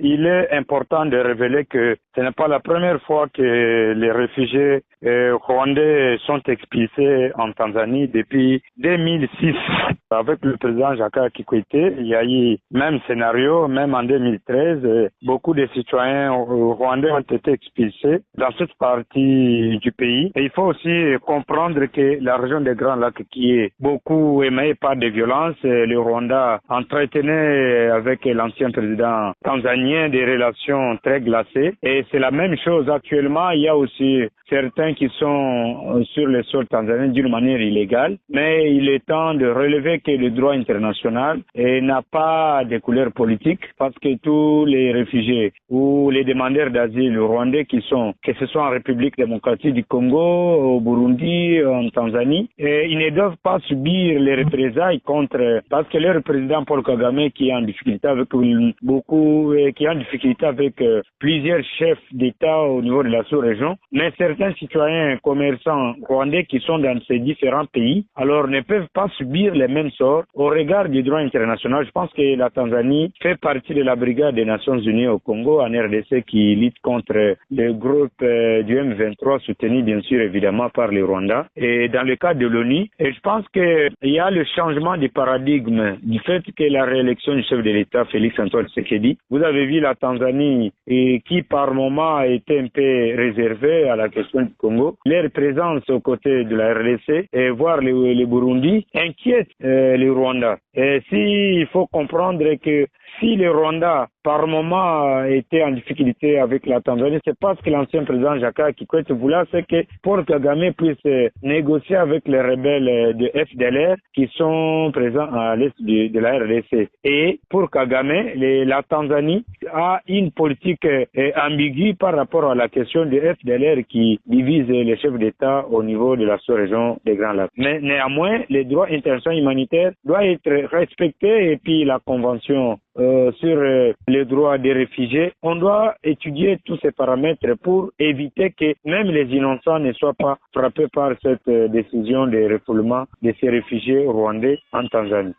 Il est important de révéler que ce n'est pas la première fois que les réfugiés rwandais sont expulsés en Tanzanie depuis 2006. Avec le président Jakaya Kikwete, il y a eu même scénario, même en 2013, beaucoup de citoyens rwandais ont été expulsés dans cette partie du pays. Et il faut aussi comprendre que la région des Grands Lacs, qui est beaucoup émaillée par des violences, le Rwanda entretenait avec l'ancien président tanzanien des relations très glacées. Et c'est la même chose actuellement. Il y a aussi certains qui sont sur le sol tanzanien d'une manière illégale. Mais il est temps de relever que le droit international n'a pas de couleur politique, parce que tous les réfugiés ou les demandeurs d'asile rwandais qui sont, que ce soit en République démocratique du Congo, au Burundi, en Tanzanie, ils ne doivent pas subir les représailles contre, parce que leur président Paul Kagame, qui est en difficulté avec plusieurs chefs d'État au niveau de la sous-région, mais certains citoyens commerçants rwandais qui sont dans ces différents pays, alors ne peuvent pas subir les mêmes sorts au regard du droit international. Je pense que la Tanzanie fait partie de la brigade des Nations Unies au Congo, en RDC, qui lutte contre le groupe du M23, soutenu bien sûr évidemment par le Rwanda. Et dans le cas de l'ONU, et je pense qu'il y a le changement de paradigme du fait que la réélection du chef de l'État, Félix Antoine Tshisekedi, vous avez vu la Tanzanie qui par moment a été un peu réservée à la question du Congo. Leur présence aux côtés de la RDC et voir le Burundi inquiète le Rwanda. Et il faut comprendre que si le Rwanda par moment était en difficulté avec la Tanzanie, c'est parce que l'ancien président Jakaya Kikwete voulait, c'est que Paul Kagame puisse négocier avec les rebelles de FDLR qui sont présents à l'est de la RDC. Et pour Kagame, la Tanzanie a une politique ambiguë par rapport à la question de FDLR qui divise les chefs d'État au niveau de la sous-région des Grands Lacs. Mais néanmoins, les droits internationaux humanitaires doivent être respectés, et puis la convention sur les droits des réfugiés, on doit étudier tous ces paramètres pour éviter que même les innocents ne soient pas frappés par cette décision de refoulement de ces réfugiés rwandais en Tanzanie.